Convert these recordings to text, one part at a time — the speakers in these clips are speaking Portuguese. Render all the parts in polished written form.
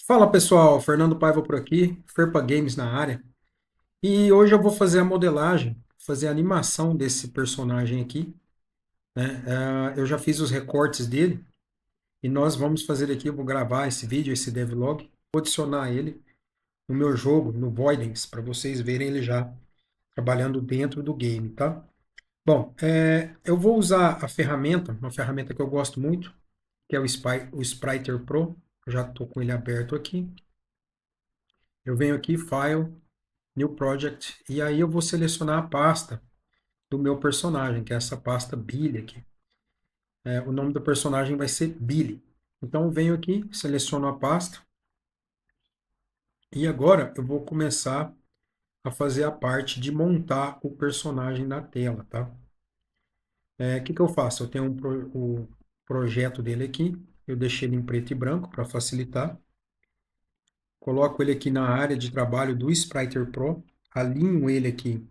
Fala pessoal, Fernando Paiva por aqui, Ferpa Games na área. E hoje eu vou fazer a modelagem, fazer a animação desse personagem aqui, né? Eu já fiz os recortes dele e nós vamos fazer aqui, eu vou gravar esse vídeo, esse devlog, vou adicionar ele no meu jogo, no Voidens, para vocês verem ele já trabalhando dentro do game, tá? Bom, eu vou usar a ferramenta, uma ferramenta que eu gosto muito, que é o Spriter Pro. Eu já estou com ele aberto aqui. Eu venho aqui, File, New Project, e aí eu vou selecionar a pasta do meu personagem, que é essa pasta Billy aqui. O nome do personagem vai ser Billy. Então eu venho aqui, seleciono a pasta, e agora eu vou começar a fazer a parte de montar o personagem na tela, tá? O que eu faço? Eu tenho o projeto dele aqui, eu deixei ele em preto e branco para facilitar. Coloco ele aqui na área de trabalho do Spriter Pro, alinho ele aqui.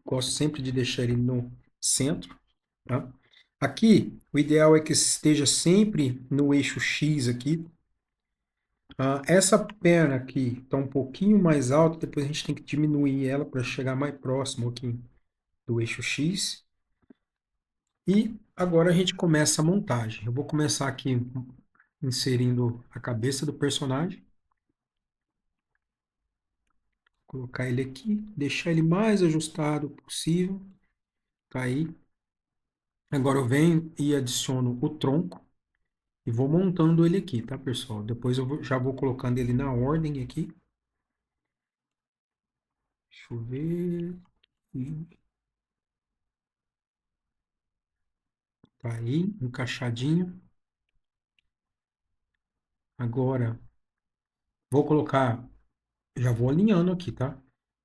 Gosto sempre de deixar ele no centro. Tá? Aqui, o ideal é que esteja sempre no eixo X aqui. Essa perna aqui está um pouquinho mais alta, depois a gente tem que diminuir ela para chegar mais próximo aqui do eixo X. E agora a gente começa a montagem. Eu vou começar aqui inserindo a cabeça do personagem. Colocar ele aqui, deixar ele mais ajustado possível. Tá aí. Agora eu venho e adiciono o tronco. E vou montando ele aqui, tá, pessoal? Depois já vou colocando ele na ordem aqui. Deixa eu ver. Tá aí, encaixadinho. Agora, vou colocar, já vou alinhando aqui, tá?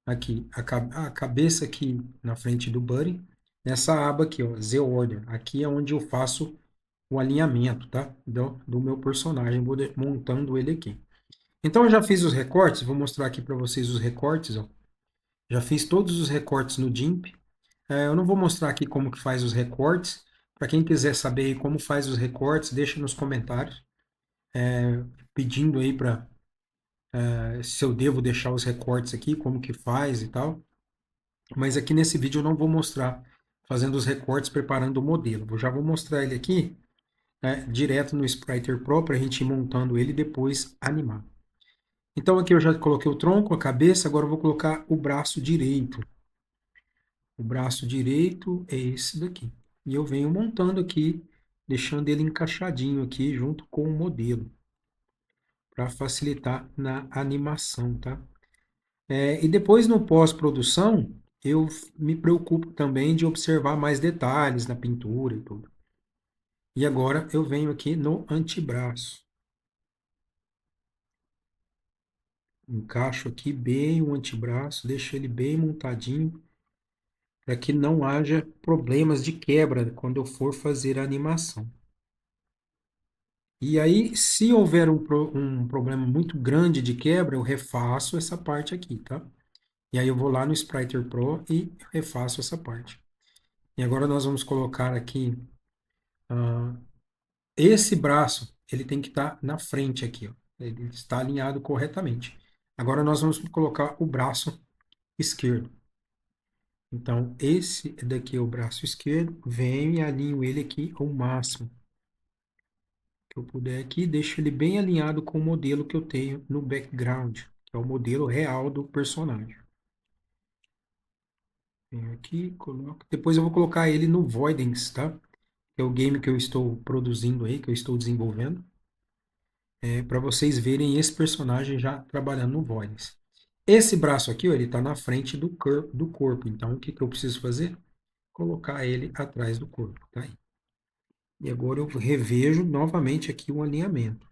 Aqui, a cabeça aqui na frente do Buddy. Nessa aba aqui, ó, Z Order. Aqui é onde eu faço o alinhamento, tá? Do meu personagem, vou montando ele aqui. Então, eu já fiz os recortes, vou mostrar aqui para vocês os recortes, ó. Já fiz todos os recortes no GIMP. Eu não vou mostrar aqui como que faz os recortes. Para quem quiser saber como faz os recortes, deixa nos comentários, pedindo aí para se eu devo deixar os recortes aqui, como que faz e tal. Mas aqui nesse vídeo eu não vou mostrar fazendo os recortes, preparando o modelo. Eu já vou mostrar ele aqui, direto no Spriter Pro, para a gente ir montando ele e depois animar. Então aqui eu já coloquei o tronco, a cabeça, agora eu vou colocar o braço direito. O braço direito é esse daqui. E eu venho montando aqui, deixando ele encaixadinho aqui junto com o modelo, para facilitar na animação, tá? E depois no pós-produção, eu me preocupo também de observar mais detalhes na pintura e tudo. E agora eu venho aqui no antebraço. Encaixo aqui bem o antebraço, deixo ele bem montadinho, para que não haja problemas de quebra quando eu for fazer a animação. E aí, se houver um problema muito grande de quebra, eu refaço essa parte aqui, tá? E aí eu vou lá no Spriter Pro e refaço essa parte. E agora nós vamos colocar aqui, ah, esse braço, ele tem que estar na frente aqui, ó. Ele está alinhado corretamente. Agora nós vamos colocar o braço esquerdo. Então, esse daqui é o braço esquerdo, venho e alinho ele aqui ao máximo que eu puder aqui, deixo ele bem alinhado com o modelo que eu tenho no background, que é o modelo real do personagem. Venho aqui, coloco. Depois eu vou colocar ele no Voidens, tá? Que é o game que eu estou produzindo aí, que eu estou desenvolvendo. Para vocês verem esse personagem já trabalhando no Voidens. Esse braço aqui, ó, ele está na frente do corpo. Então, o que, que eu preciso fazer? Colocar ele atrás do corpo, tá aí. E agora eu revejo novamente aqui o alinhamento.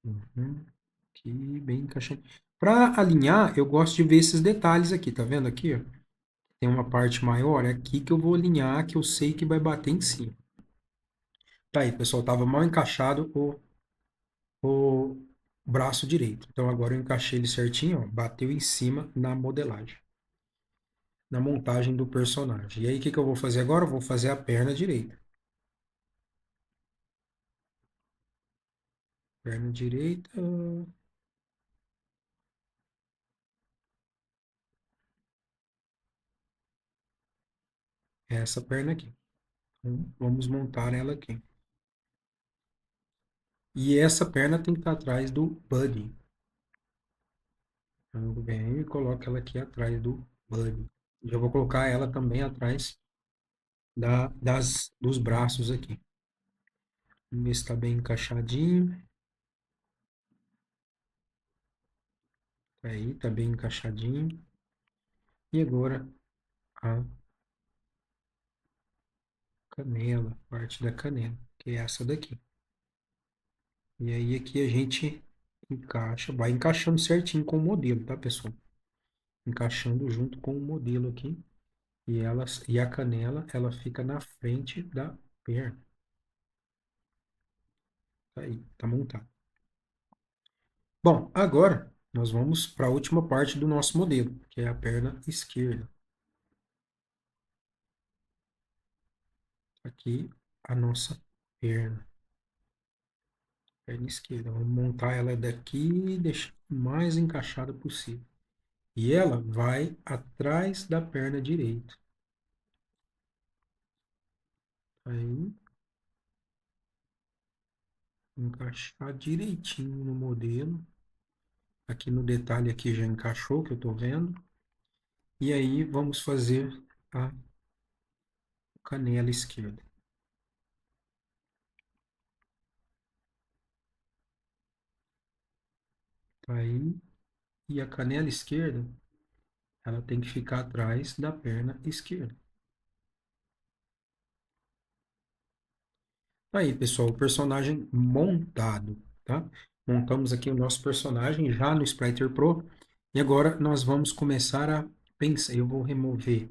Uhum. Aqui, bem encaixadinho. Para alinhar, eu gosto de ver esses detalhes aqui, tá vendo aqui, ó? Tem uma parte maior, é aqui que eu vou alinhar, que eu sei que vai bater em cima. Tá aí, pessoal, tava mal encaixado o braço direito. Então agora eu encaixei ele certinho, ó, bateu em cima na modelagem, na montagem do personagem. E aí o que que eu vou fazer agora? Eu vou fazer a perna direita. Perna direita. É essa perna aqui. Então, vamos montar ela aqui. E essa perna tem que estar atrás do buddy. Então, eu venho e coloco ela aqui atrás do buddy. Já vou colocar ela também atrás dos braços aqui. Vamos ver se está bem encaixadinho. Aí, está bem encaixadinho. E agora a canela, parte da canela, que é essa daqui. E aí aqui a gente encaixa, vai encaixando certinho com o modelo, tá, pessoal? Encaixando junto com o modelo aqui. E a canela, ela fica na frente da perna. Tá aí, tá montado. Bom, agora nós vamos para a última parte do nosso modelo, que é a perna esquerda. Aqui a nossa perna. Perna esquerda. Vamos montar ela daqui e deixar o mais encaixada possível. E ela vai atrás da perna direita. Aí, encaixar direitinho no modelo. Aqui no detalhe aqui já encaixou, que eu estou vendo. E aí vamos fazer a canela esquerda. Tá aí. E a canela esquerda, ela tem que ficar atrás da perna esquerda. Tá aí, pessoal, o personagem montado, tá? Montamos aqui o nosso personagem já no Spriter Pro. E agora nós vamos começar a pensar. Eu vou remover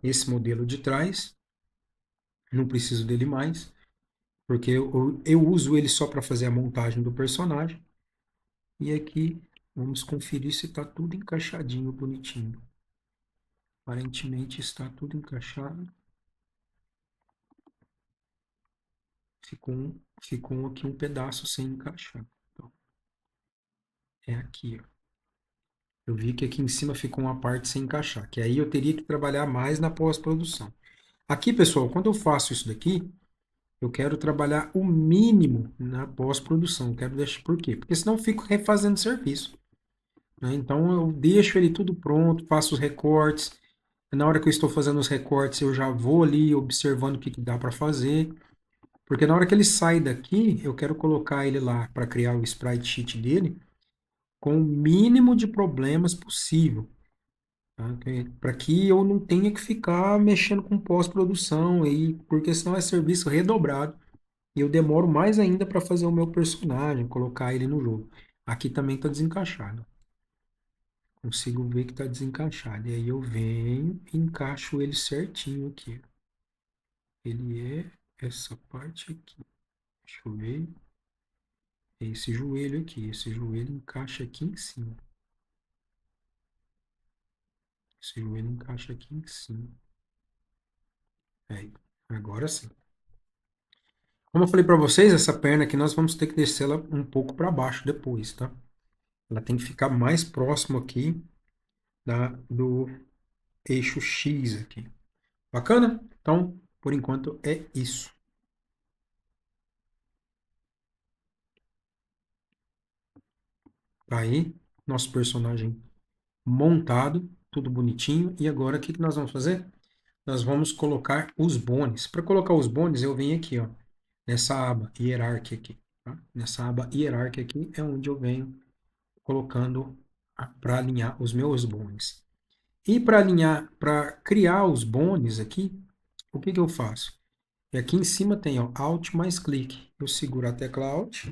esse modelo de trás. Não preciso dele mais, porque eu uso ele só para fazer a montagem do personagem. E aqui vamos conferir se está tudo encaixadinho, bonitinho. Aparentemente está tudo encaixado. Ficou aqui um pedaço sem encaixar. Então, é aqui, ó. Eu vi que aqui em cima ficou uma parte sem encaixar, que aí eu teria que trabalhar mais na pós-produção. Aqui, pessoal, quando eu faço isso daqui, eu quero trabalhar o mínimo na pós-produção. Eu quero deixar por quê? Porque senão eu fico refazendo serviço, né? Então eu deixo ele tudo pronto, faço os recortes. Na hora que eu estou fazendo os recortes, eu já vou ali observando o que dá para fazer. Porque na hora que ele sai daqui, eu quero colocar ele lá para criar o sprite sheet dele com o mínimo de problemas possível. Tá? Para que eu não tenha que ficar mexendo com pós-produção, aí, porque senão é serviço redobrado. E eu demoro mais ainda para fazer o meu personagem, colocar ele no jogo. Aqui também está desencaixado. Consigo ver que está desencaixado. E aí eu venho e encaixo ele certinho aqui. Ele é essa parte aqui. Deixa eu ver. É esse joelho aqui. Esse joelho encaixa aqui em cima. Esse joelho encaixa aqui em cima. Aí, agora sim. Como eu falei para vocês, essa perna aqui nós vamos ter que descer ela um pouco para baixo depois, tá? Ela tem que ficar mais próximo aqui do eixo X aqui. Bacana? Então, por enquanto é isso. Tá aí, nosso personagem montado, tudo bonitinho. E agora, o que nós vamos fazer? Nós vamos colocar os bones. Para colocar os bones, eu venho aqui, ó, nessa aba Hierarchy aqui. Tá? Nessa aba Hierarchy aqui é onde eu venho colocando para alinhar os meus bones. E para alinhar, para criar os bones aqui, o que eu faço? E aqui em cima tem, ó, Alt mais clique. Eu seguro a tecla Alt,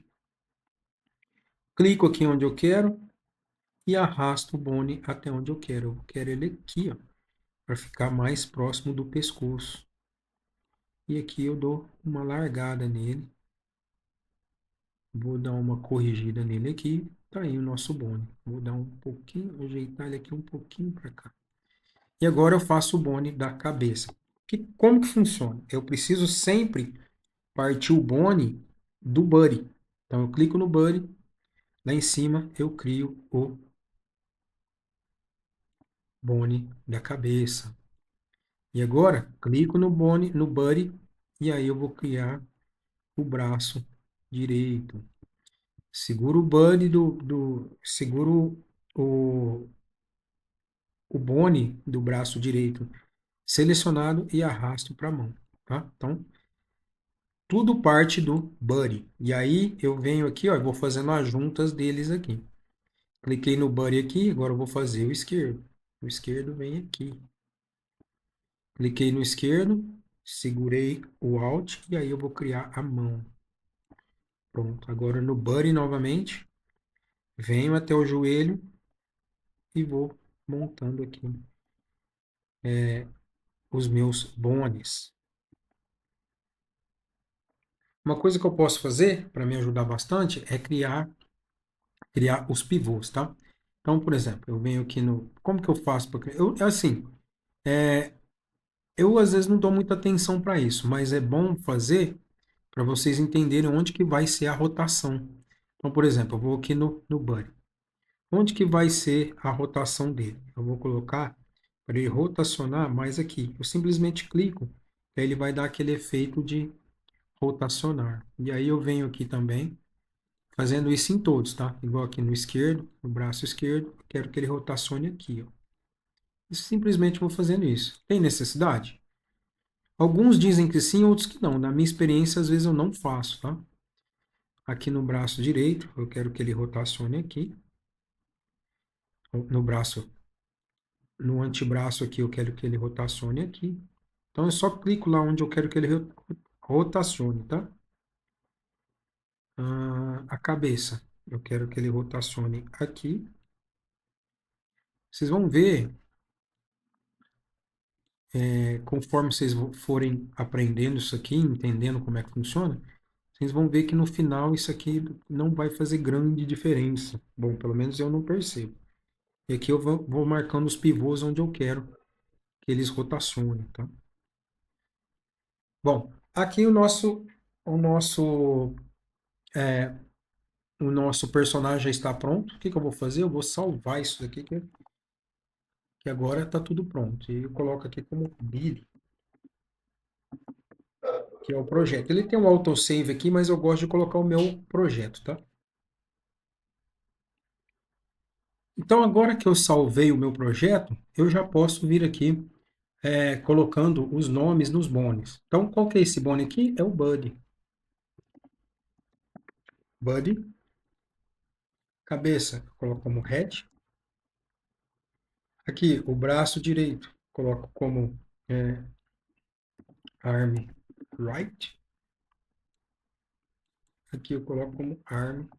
clico aqui onde eu quero e arrasto o bone até onde eu quero. Eu quero ele aqui, ó, para ficar mais próximo do pescoço. E aqui eu dou uma largada nele. Vou dar uma corrigida nele aqui. Tá aí o nosso bone. Vou dar um pouquinho, ajeitar ele aqui um pouquinho para cá. E agora eu faço o bone da cabeça. Como que funciona? Eu preciso sempre partir o bone do buddy. Então, eu clico no Buddy, lá em cima eu crio o bone da cabeça. E agora, clico no bone, no Buddy, e aí eu vou criar o braço direito. Seguro o Buddy seguro o bone do braço direito selecionado e arrasto para a mão, tá? Então, tudo parte do Buddy. E aí eu venho aqui, ó, eu vou fazendo as juntas deles aqui. Cliquei no Buddy aqui, agora eu vou fazer o esquerdo. O esquerdo vem aqui. Cliquei no esquerdo, segurei o Alt e aí eu vou criar a mão. Pronto, agora no Buddy novamente, venho até o joelho e vou montando aqui os meus bones. Uma coisa que eu posso fazer para me ajudar bastante é criar os pivôs, tá? Então, por exemplo, eu venho aqui no... Como que eu faço para criar? Assim, eu às vezes não dou muita atenção para isso, mas é bom fazer para vocês entenderem onde que vai ser a rotação. Então, por exemplo, eu vou aqui no Buddy. Onde que vai ser a rotação dele? Eu vou colocar para ele rotacionar mais aqui. Eu simplesmente clico, e aí ele vai dar aquele efeito de rotacionar. E aí eu venho aqui também, fazendo isso em todos, tá? Igual aqui no esquerdo, no braço esquerdo, quero que ele rotacione aqui, ó. E simplesmente vou fazendo isso. Tem necessidade? Alguns dizem que sim, outros que não. Na minha experiência, às vezes eu não faço, tá? Aqui no braço direito, eu quero que ele rotacione aqui. No braço, no antebraço aqui, eu quero que ele rotacione aqui. Então, eu só clico lá onde eu quero que ele rotacione, tá? A cabeça, eu quero que ele rotacione aqui. Vocês vão ver, conforme vocês forem aprendendo isso aqui, entendendo como é que funciona, vocês vão ver que no final isso aqui não vai fazer grande diferença. Bom, pelo menos eu não percebo. E aqui eu vou marcando os pivôs onde eu quero que eles rotacionem, tá? Bom, aqui o nosso, o nosso personagem já está pronto. O que que eu vou fazer? Eu vou salvar isso daqui, que agora está tudo pronto. E eu coloco aqui como Billy, que é o projeto. Ele tem um autosave aqui, mas eu gosto de colocar o meu projeto, tá? Então, agora que eu salvei o meu projeto, eu já posso vir aqui colocando os nomes nos bones. Então, qual que é esse bone aqui? É o Buddy. Buddy. Cabeça, eu coloco como Head. Aqui, o braço direito, coloco como Arm Right. Aqui eu coloco como Arm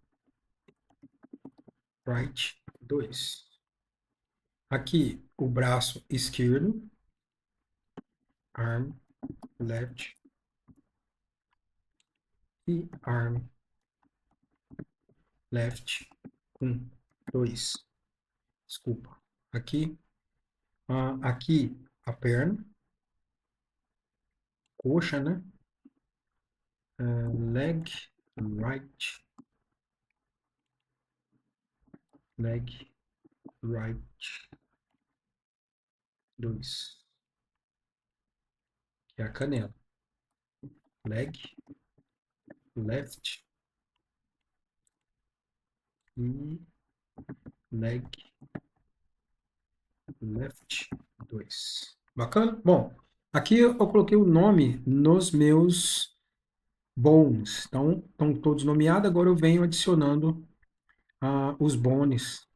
Right 2. Aqui, o braço esquerdo, Arm Left e Arm Left com 2. Desculpa. Aqui, aqui a perna, coxa, né? Leg right, leg right 2. Que é a canela. Leg left e leg left 2. Bacana? Bom, aqui eu coloquei o nome nos meus bones. Então, estão todos nomeados. Agora eu venho adicionando os bones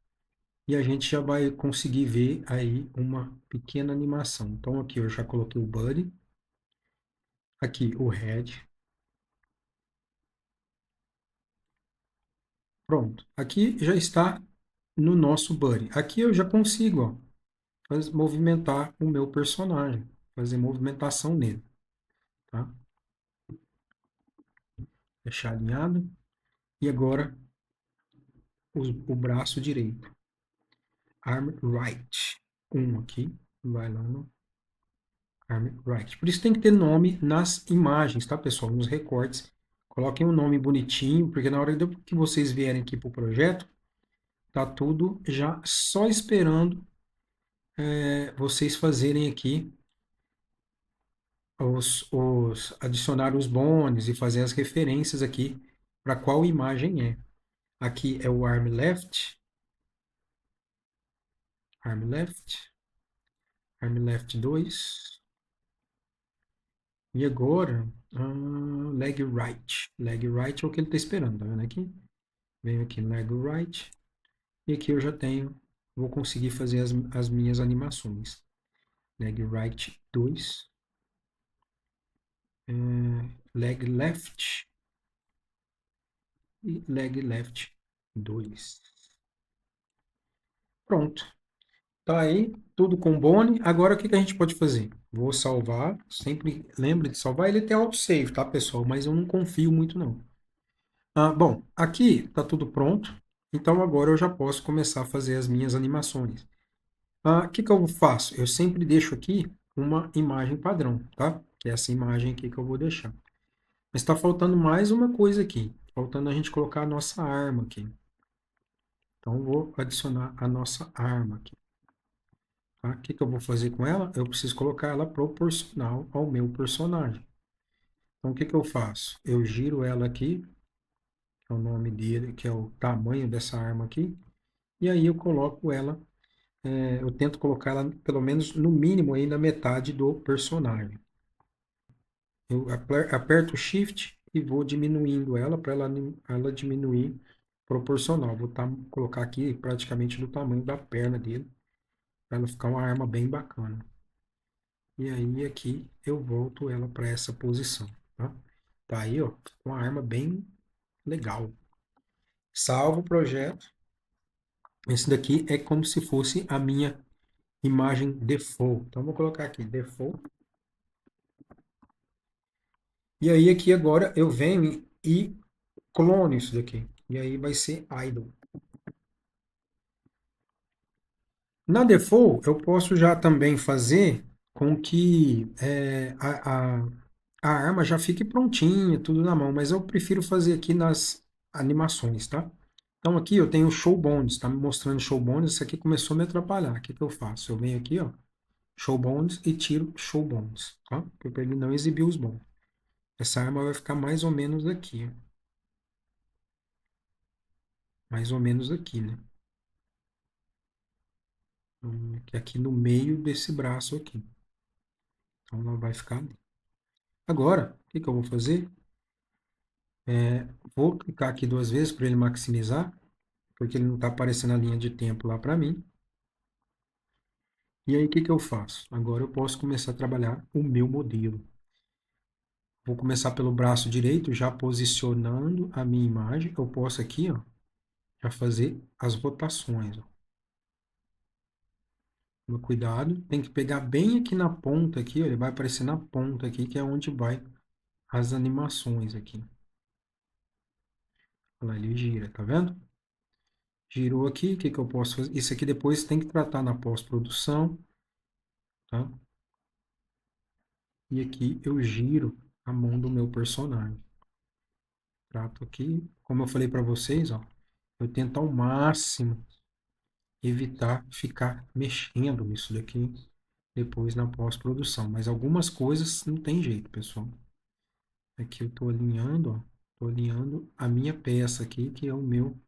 e a gente já vai conseguir ver aí uma pequena animação. Então, aqui eu já coloquei o Buddy. Aqui o Head. Pronto. Aqui já está no nosso Buddy. Aqui eu já consigo, ó, movimentar o meu personagem, fazer movimentação nele, tá? Deixar alinhado. E agora o braço direito. Arm right. Aqui. Vai lá no arm right. Por isso tem que ter nome nas imagens, tá, pessoal? Nos recortes. Coloquem um nome bonitinho, porque na hora que vocês vierem aqui para o projeto, tá tudo já só esperando vocês fazerem aqui adicionar os bones e fazer as referências aqui para qual imagem é. Aqui é o arm left, arm left 2. E agora, leg right. Leg right é o que ele está esperando, tá vendo aqui? Venho aqui leg right. E aqui eu já tenho, vou conseguir fazer as minhas animações. Leg right 2. Leg left. E leg left 2. Pronto. Tá aí, tudo com Bone. Agora o que que a gente pode fazer? Vou salvar. Sempre lembre de salvar. Ele tem autosave, tá, pessoal? Mas eu não confio muito, não. Bom, aqui tá tudo pronto. Então agora eu já posso começar a fazer as minhas animações. O que que eu faço? Eu sempre deixo aqui uma imagem padrão, tá? Que é essa imagem aqui que eu vou deixar. Mas está faltando mais uma coisa aqui. Faltando a gente colocar a nossa arma aqui. Então, eu vou adicionar a nossa arma aqui. Tá? O que que eu vou fazer com ela? Eu preciso colocar ela proporcional ao meu personagem. Então, o que que eu faço? Eu giro ela aqui, que é o nome dele, que é o tamanho dessa arma aqui. E aí eu coloco ela, eu tento colocar ela pelo menos no mínimo aí na metade do personagem. Eu aperto o Shift e vou diminuindo ela para ela diminuir proporcional. Vou colocar aqui praticamente do tamanho da perna dele, para ela ficar uma arma bem bacana. E aí aqui eu volto ela para essa posição, tá? Tá aí, ó, uma arma bem legal. Salvo o projeto. Esse daqui é como se fosse a minha imagem default. Então vou colocar aqui default. E aí aqui agora eu venho e clono isso daqui. E aí vai ser idle. Na default, eu posso já também fazer com que a arma já fique prontinha, tudo na mão, mas eu prefiro fazer aqui nas animações, tá? Então aqui eu tenho show bones, tá me mostrando show bones, isso aqui começou a me atrapalhar. O que que eu faço? Eu venho aqui, ó, show bones e tiro show bones, tá? Para ele não exibir os bones. Essa arma vai ficar mais ou menos aqui, ó. Mais ou menos aqui, né? Que é aqui no meio desse braço aqui. Então ela vai ficar ali. Agora, o que que eu vou fazer? Vou clicar aqui duas vezes para ele maximizar, porque ele não está aparecendo a linha de tempo lá para mim. E aí, o que que eu faço? Agora eu posso começar a trabalhar o meu modelo. Vou começar pelo braço direito, já posicionando a minha imagem. Eu posso aqui, ó, já fazer as rotações. Ó. Toma cuidado, tem que pegar bem aqui na ponta aqui, ó, ele vai aparecer na ponta aqui, que é onde vai as animações aqui. Olha lá, ele gira, tá vendo? Girou aqui, o que que eu posso fazer? Isso aqui depois tem que tratar na pós-produção, tá? E aqui eu giro a mão do meu personagem. Trato aqui, como eu falei para vocês, ó, eu tento ao máximo evitar ficar mexendo nisso daqui depois na pós-produção. Mas algumas coisas não tem jeito, pessoal. Aqui eu estou alinhando, ó, estou alinhando a minha peça aqui, que é o meu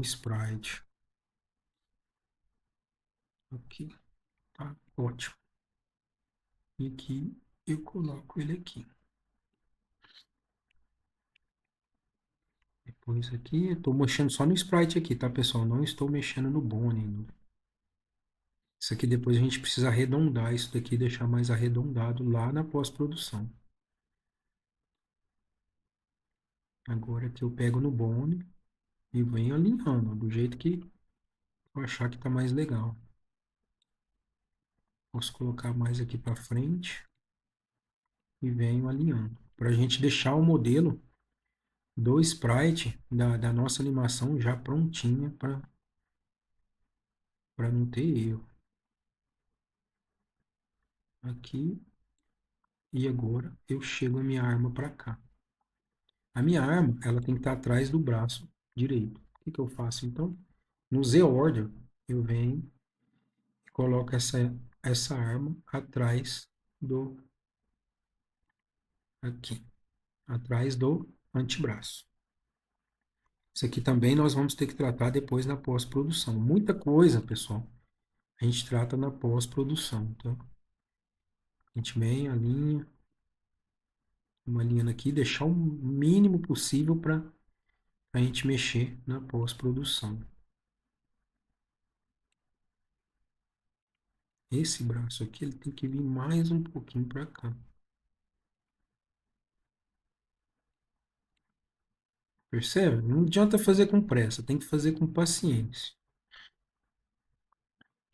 sprite. Aqui, tá? Ótimo. E aqui eu coloco ele aqui. Depois aqui, eu estou mexendo só no sprite aqui, tá, pessoal? Não estou mexendo no bone ainda. Isso aqui depois a gente precisa arredondar isso daqui, deixar mais arredondado lá na pós-produção. Agora que eu pego no bone e venho alinhando, do jeito que eu achar que está mais legal. Posso colocar mais aqui para frente e venho alinhando. Para a gente deixar o modelo do sprite da nossa animação já prontinha para não ter erro. Aqui e agora eu chego a minha arma para cá. A minha arma, ela tem que estar atrás do braço direito. O que que eu faço, então? No Z-Order, eu venho e coloco essa arma atrás do, aqui, atrás do antebraço. Isso aqui também nós vamos ter que tratar depois na pós-produção. Muita coisa, pessoal, a gente trata na pós-produção, tá? A gente vem, alinha, uma linha aqui, deixar o mínimo possível para a gente mexer na pós-produção. Esse braço aqui, ele tem que vir mais um pouquinho para cá. Percebe? Não adianta fazer com pressa, tem que fazer com paciência.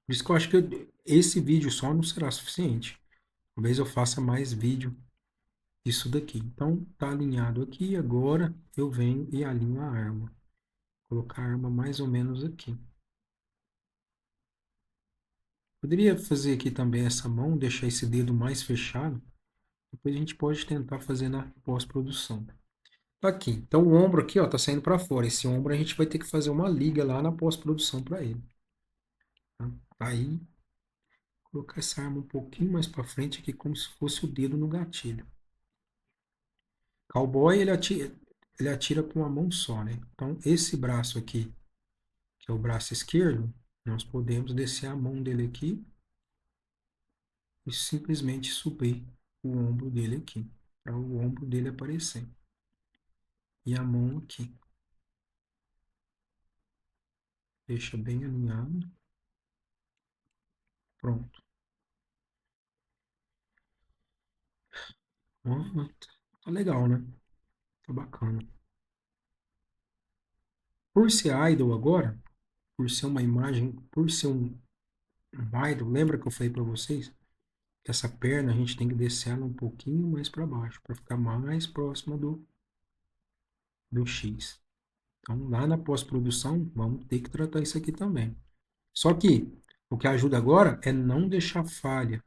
Por isso que eu acho que esse vídeo só não será suficiente. Talvez eu faça mais vídeo disso daqui. Então, tá alinhado aqui, agora eu venho e alinho a arma. Vou colocar a arma mais ou menos aqui. Poderia fazer aqui também essa mão, deixar esse dedo mais fechado. Depois a gente pode tentar fazer na pós-produção. Tá aqui. Então o ombro aqui, ó, tá saindo para fora. Esse ombro a gente vai ter que fazer uma liga lá na pós-produção para ele. Tá? Aí, colocar essa arma um pouquinho mais para frente aqui, como se fosse o dedo no gatilho. Cowboy, ele atira com uma mão só, né? Então esse braço aqui, que é o braço esquerdo, nós podemos descer a mão dele aqui e simplesmente subir o ombro dele aqui, para o ombro dele aparecer. E a mão aqui. Deixa bem alinhado. Pronto. Ó, tá legal, né? Tá bacana. Por ser idol agora, por ser uma imagem, por ser um idol, lembra que eu falei para vocês? Que essa perna a gente tem que descer ela um pouquinho mais para baixo, para ficar mais próxima do X. Então, lá na pós-produção, vamos ter que tratar isso aqui também. Só que o que ajuda agora é não deixar falha.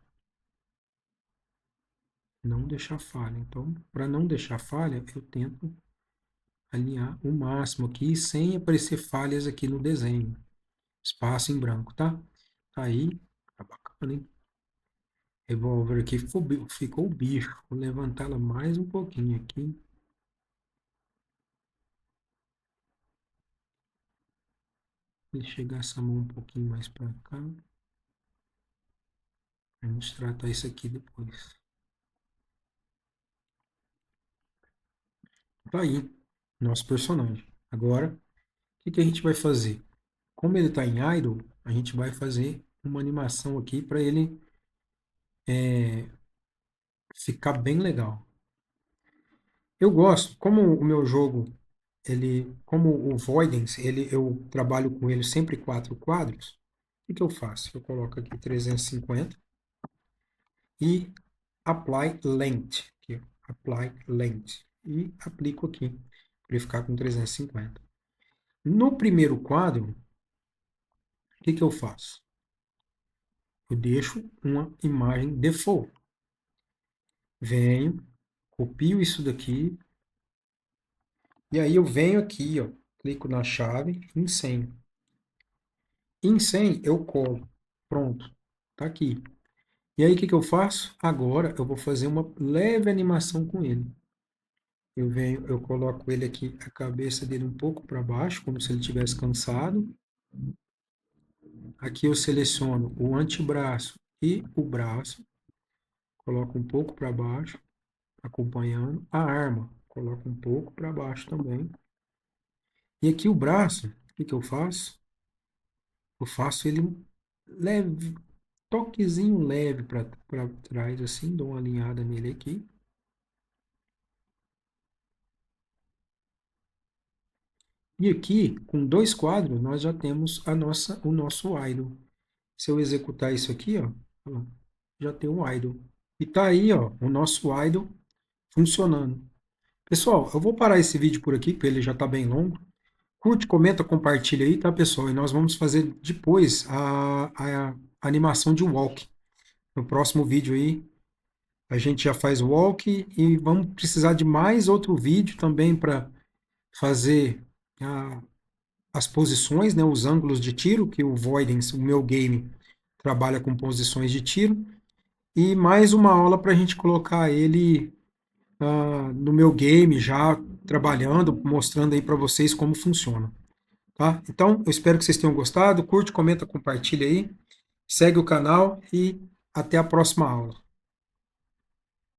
Não deixar falha. Então, para não deixar falha, eu tento alinhar o máximo aqui, sem aparecer falhas aqui no desenho. Espaço em branco, tá? Tá aí, tá bacana, hein? Revolver aqui ficou o bicho. Vou levantá-la mais um pouquinho aqui. E chegar essa mão um pouquinho mais para cá. A gente tratar isso aqui depois. Tá aí, nosso personagem. Agora, o que que a gente vai fazer? Como ele está em idle, a gente vai fazer uma animação aqui para ele ficar bem legal. Eu gosto, como o meu jogo, como o Voidance, eu trabalho com ele sempre 4 quadros, o que eu faço? Eu coloco aqui 350 e Apply Length, aqui, Apply Length, e aplico aqui, para ele ficar com 350. No primeiro quadro, o que eu faço? Eu deixo uma imagem default. Venho, copio isso daqui, e aí eu venho aqui, ó, clico na chave, insenho. Insenho, eu colo. Pronto, tá aqui. E aí o que eu faço? Agora eu vou fazer uma leve animação com ele. Eu venho, eu coloco ele aqui, a cabeça dele um pouco para baixo, como se ele estivesse cansado. Aqui eu seleciono o antebraço e o braço. Coloco um pouco para baixo, acompanhando. A arma, coloco um pouco para baixo também. E aqui o braço, o que eu faço? Eu faço ele leve, toquezinho leve para trás, assim, dou uma alinhada nele aqui. E aqui, com 2 quadros, nós já temos o nosso idle. Se eu executar isso aqui, ó, já tem um idle. E tá aí, ó, o nosso idle funcionando. Pessoal, eu vou parar esse vídeo por aqui, porque ele já está bem longo. Curte, comenta, compartilha aí, tá, pessoal? E nós vamos fazer depois a animação de walk. No próximo vídeo aí, a gente já faz walk e vamos precisar de mais outro vídeo também para fazer as posições, né, os ângulos de tiro, que o Voidance, o meu game, trabalha com posições de tiro, e mais uma aula para a gente colocar ele no meu game já trabalhando, mostrando aí para vocês como funciona. Tá? Então, eu espero que vocês tenham gostado. Curte, comenta, compartilha aí. Segue o canal e até a próxima aula.